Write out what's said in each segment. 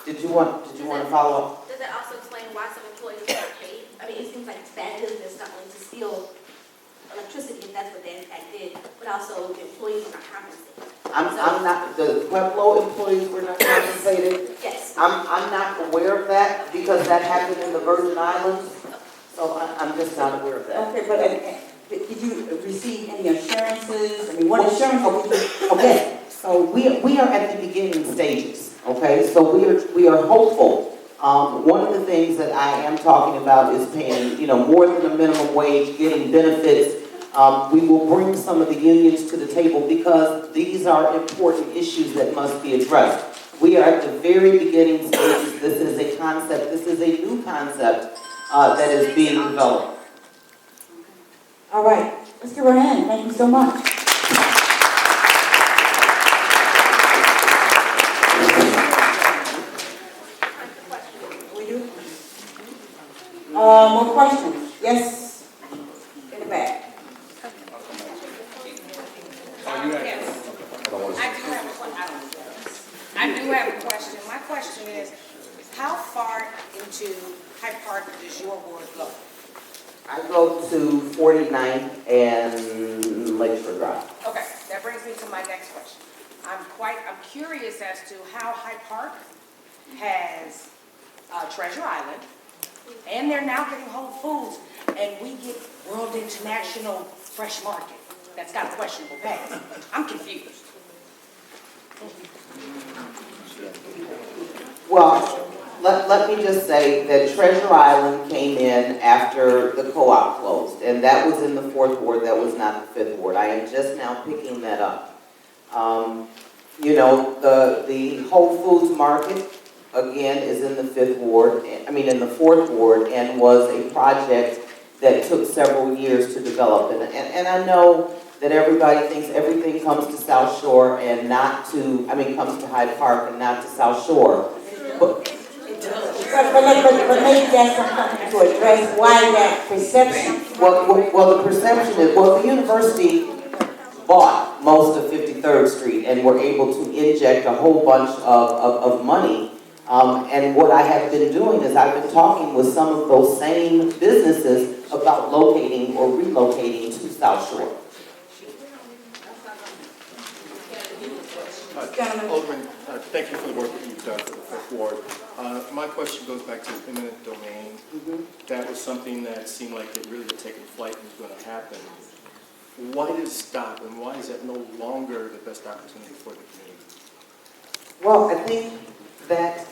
Did you want to follow up? Does that also explain why some employees are not paid? I mean, it seems like it's bad business not only to steal electricity, if that's what they in fact did, but also the employees are not compensated. I'm not, the Pueblo employees were not compensated. Yes. I'm not aware of that because that happened in the Virgin Islands. So I'm just not aware of that. Okay, but did you receive any assurances? I mean, what assurance did you? Okay, so we are at the beginning stages, okay? So we are hopeful. One of the things that I am talking about is paying, more than a minimum wage, getting benefits. We will bring some of the unions to the table because these are important issues that must be addressed. We are at the very beginning stages. This is a concept, this is a new concept that is being developed. All right, let's give her a hand. Thank you so much. We do? More questions? Yes, in the back. I do have a question. My question is, how far into Hyde Park does your ward go? I go to 49th and Lakeshore Drive. Okay, that brings me to my next question. I'm curious as to how Hyde Park has Treasure Island, and they're now getting Whole Foods, and we get World International Fresh Market. That's got a questionable past. I'm confused. Well, let me just say that Treasure Island came in after the co-op closed, and that was in the 4th ward, that was not the 5th ward. I am just now picking that up. The Whole Foods Market, again, is in the 5th ward, in the 4th ward, and was a project that took several years to develop. And I know that everybody thinks everything comes to South Shore and comes to Hyde Park and not to South Shore. But maybe that's something to address why that perception. Well, the perception is, the university bought most of 53rd Street and were able to inject a whole bunch of money. And what I have been doing is I've been talking with some of those same businesses about locating or relocating to South Shore. Alderman, thank you for the work that you've done for the 5th Ward. My question goes back to eminent domain. That was something that seemed like it really had taken flight and was going to happen. Why did it stop, and why is that no longer the best opportunity for the community? Well, I think that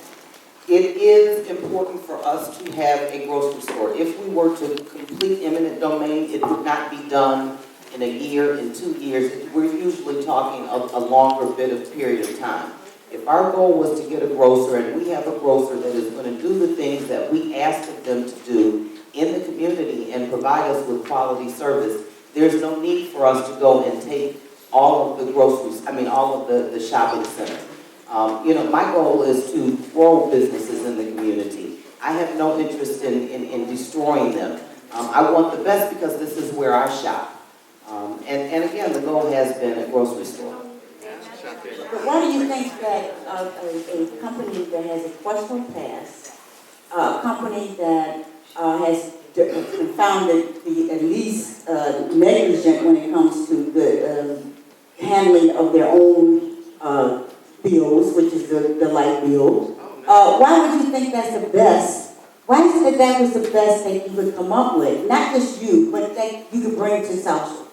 it is important for us to have a grocery store. If we were to complete eminent domain, it would not be done in a year, in 2 years. We're usually talking a longer bit of period of time. If our goal was to get a grocer, and we have a grocer that is going to do the things that we asked of them to do in the community and provide us with quality service, there's no need for us to go and take all of the groceries, all of the shopping center. My goal is to grow businesses in the community. I have no interest in destroying them. I want the best because this is where I shop. And again, the goal has been a grocery store. But why do you think that a company that has a questionable past, a company that has been found to be at least negligent when it comes to the handling of their own bills, which is the light bill, why would you think that's the best? Why is it that was the best that you could come up with? Not just you, but that you could bring to South Shore?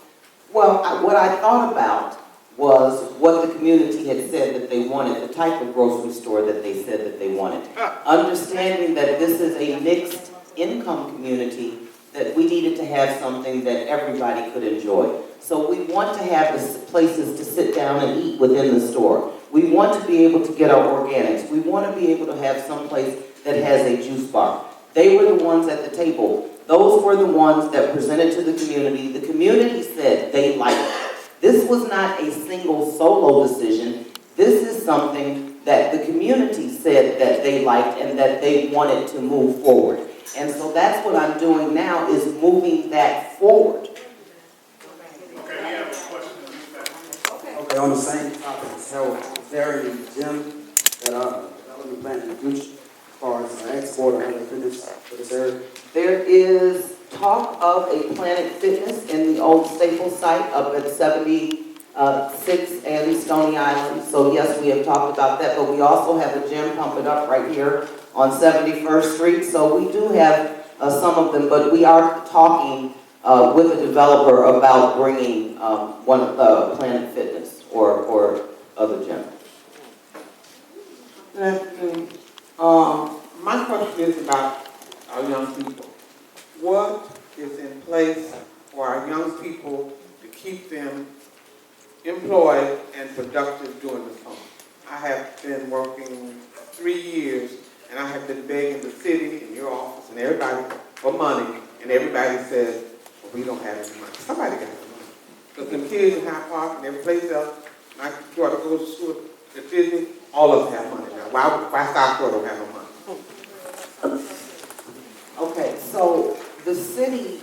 Well, what I thought about was what the community had said that they wanted, the type of grocery store that they said that they wanted. Understanding that this is a mixed income community, that we needed to have something that everybody could enjoy. So we want to have places to sit down and eat within the store. We want to be able to get our organics. We want to be able to have some place that has a juice bar. They were the ones at the table. Those were the ones that presented to the community. The community said they liked it. This was not a single solo decision. This is something that the community said that they liked and that they wanted to move forward. And so that's what I'm doing now, is moving that forward. Okay, we have a question. Okay, on the same topic, so Terry and Jim, that what we plan in the future, as far as export or other fitness for this area? There is talk of a Planet Fitness in the old Staples site up at 76 and Stony Island. So yes, we have talked about that, but we also have a gym pumping up right here on 71st Street. So we do have some of them, but we are talking with a developer about bringing one of the Planet Fitness or other gym. My question is about our young people. What is in place for our young people to keep them employed and productive during the summer? I have been working 3 years, and I have been begging the city and your office and everybody for money, and everybody says, well, we don't have any money. Somebody got the money. Because the kids in Hyde Park and every place else, my daughter goes to school at Disney, all of them have money now. Why South Florida don't have no money? Okay, so the city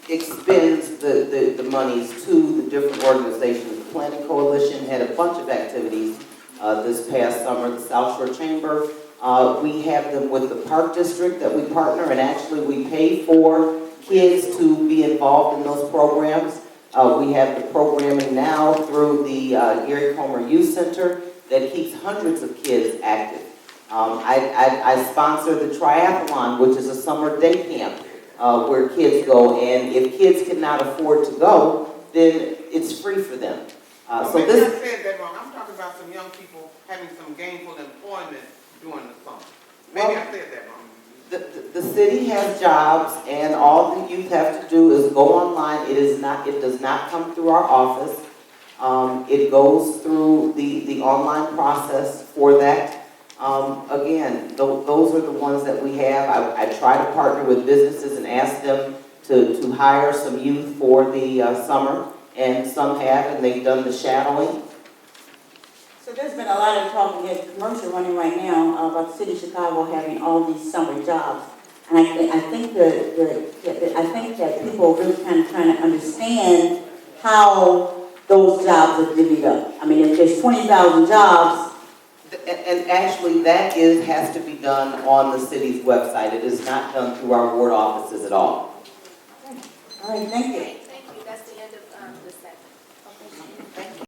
expends the monies to the different organizations. The Planning Coalition had a bunch of activities this past summer, the South Shore Chamber. We have them with the Park District that we partner, and actually we pay for kids to be involved in those programs. We have the programming now through the Gary Comer Youth Center that keeps hundreds of kids active. I sponsor the triathlon, which is a summer day camp where kids go, and if kids cannot afford to go, then it's free for them. So maybe I said that wrong. I'm talking about some young people having some gainful employment during the summer. Maybe I said that wrong. The city has jobs, and all the youth have to do is go online. It does not come through our office. It goes through the online process for that. Again, those are the ones that we have. I try to partner with businesses and ask them to hire some youth for the summer, and some have, and they've done the shadowing. So there's been a lot of talk, and there's a commercial running right now about the city of Chicago having all these summer jobs. And I think that people are really kind of trying to understand how those jobs are divvied up. I mean, if there's 20,000 jobs. And actually, that has to be done on the city's website. It is not done through our ward offices at all. All right, thank you.